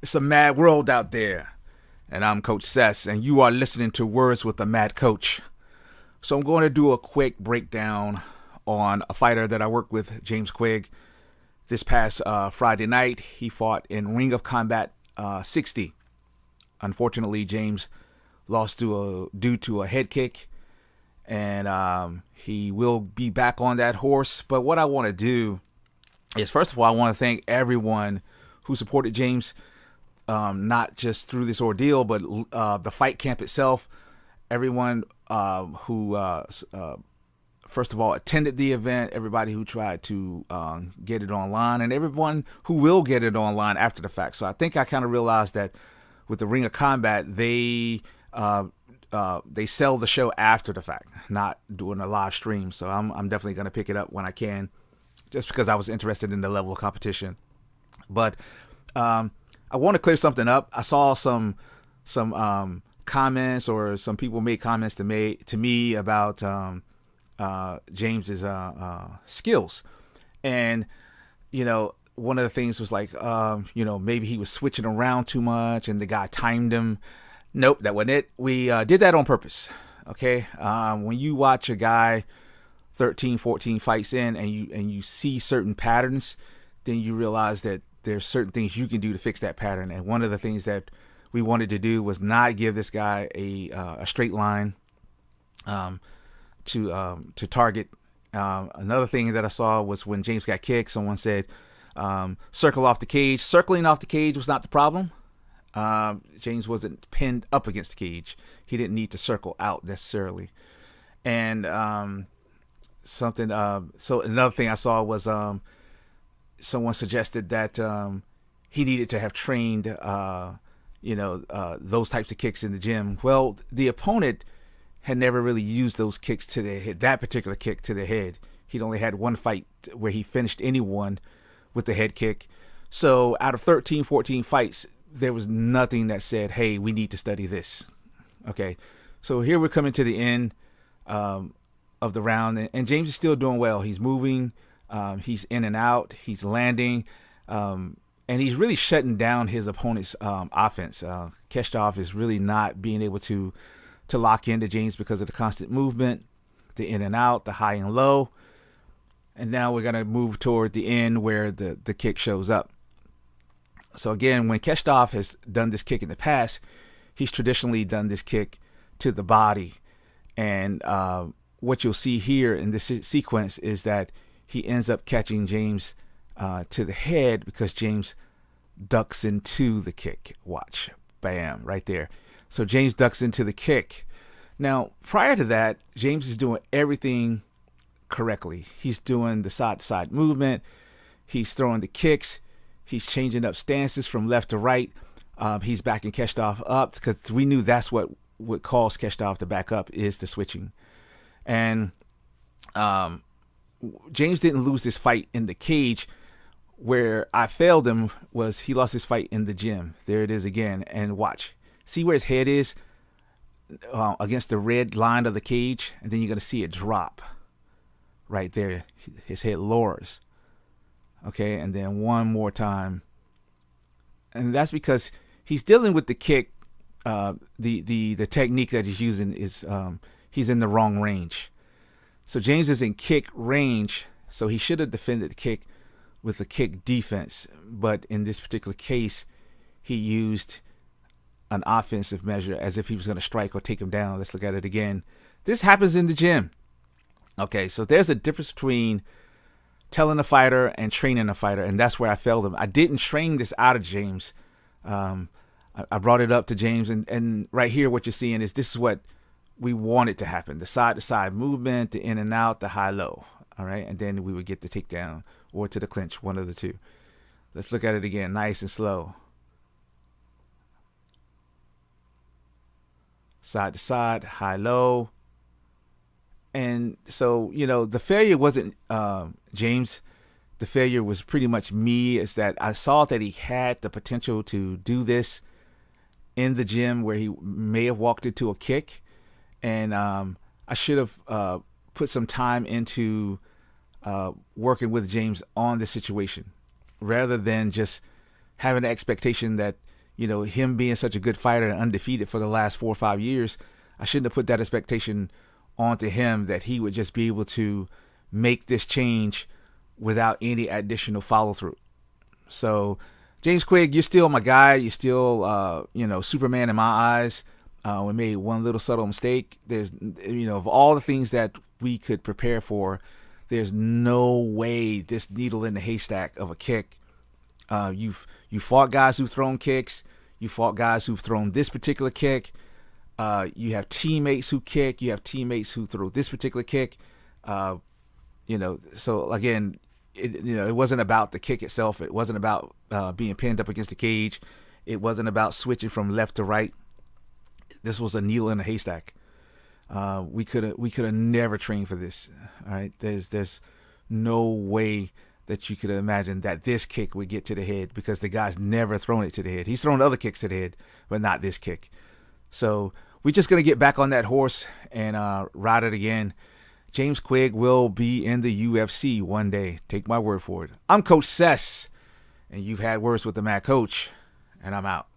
It's a mad world out there. And I'm Coach Sess, and you are listening to Words with a Mad Coach. So I'm going to do a quick breakdown on a fighter that I worked with, James Quigg. This past Friday night, he fought in Ring of Combat 60. Unfortunately, James lost due to a head kick, and he will be back on that horse. But what I want to do is, first of all, I want to thank everyone who supported James, not just through this ordeal, but the fight camp itself. Everyone who, first of all, attended the event, everybody who tried to get it online, and everyone who will get it online after the fact. So I think I kind of realized that with the Ring of Combat, they sell the show after the fact, not doing a live stream. So I'm definitely going to pick it up when I can, just because I was interested in the level of competition. But I want to clear something up. I saw some comments, or some people made comments to me about James's skills, and one of the things was like maybe he was switching around too much and the guy timed him. Nope, that wasn't it. We did that on purpose. Okay, when you watch a guy 13, 14 fights in, and you see certain patterns, then you realize that there's certain things you can do to fix that pattern. And one of the things that we wanted to do was not give this guy a straight line to target. Another thing that I saw was when James got kicked, someone said circle off the cage. Circling off the cage was not the problem. James wasn't pinned up against the cage. He didn't need to circle out necessarily. And so another thing I saw was someone suggested that he needed to have trained those types of kicks in the gym. Well, the opponent had never really used those kicks to the head, that particular kick to the head. He'd only had one fight where he finished anyone with the head kick. So out of 13, 14 fights, there was nothing that said, hey, we need to study this. Okay, so here we're coming to the end of the round, and James is still doing well. He's moving, he's in and out, he's landing, and he's really shutting down his opponent's offense. Keshtov is really not being able to lock into James because of the constant movement, the in and out, the high and low. And now we're going to move toward the end where the kick shows up. So again, when Keshtov has done this kick in the past, he's traditionally done this kick to the body. And what you'll see here in this sequence is that he ends up catching James to the head because James ducks into the kick. Watch. Bam. Right there. So James ducks into the kick. Now, prior to that, James is doing everything correctly. He's doing the side-to-side movement. He's throwing the kicks. He's changing up stances from left to right. He's backing Keshtov up because we knew that's what would cause Keshtov to back up, is the switching. And James didn't lose this fight in the cage. Where I failed him was he lost his fight in the gym. There it is again. And watch. See where his head is against the red line of the cage? And then you're going to see it drop right there. His head lowers. Okay, and then one more time. And that's because he's dealing with the kick. The technique that he's using is he's in the wrong range. So James is in kick range, so he should have defended the kick with a kick defense. But in this particular case, he used an offensive measure as if he was going to strike or take him down. Let's look at it again. This happens in the gym. Okay, so there's a difference between telling a fighter and training a fighter, and that's where I failed him. I didn't train this out of James. I brought it up to James, and right here what you're seeing is this is what we wanted to happen. The side-to-side movement, the in and out, the high-low. All right, and then we would get the takedown or to the clinch, one of the two. Let's look at it again, nice and slow. Side to side, high low. And so, the failure wasn't James. The failure was pretty much me. Is that I saw that he had the potential to do this in the gym where he may have walked into a kick. And I should have put some time into working with James on the situation rather than just having the expectation that him being such a good fighter and undefeated for the last 4 or 5 years, I shouldn't have put that expectation onto him that he would just be able to make this change without any additional follow through. So James Quigg, you're still my guy. You're still, Superman in my eyes. We made one little subtle mistake. There's, of all the things that we could prepare for, there's no way this needle in the haystack of a kick. You fought guys who've thrown kicks. You fought guys who've thrown this particular kick. You have teammates who kick. You have teammates who throw this particular kick. So again, it wasn't about the kick itself. It wasn't about being pinned up against the cage. It wasn't about switching from left to right. This was a needle in a haystack. We could have never trained for this. All right, there's no way that you could imagine that this kick would get to the head, because the guy's never thrown it to the head. He's thrown other kicks to the head, but not this kick. So we're just gonna get back on that horse and ride it again. James Quigg will be in the UFC one day. Take my word for it. I'm Coach Cess, and you've had words with the Mad Coach, and I'm out.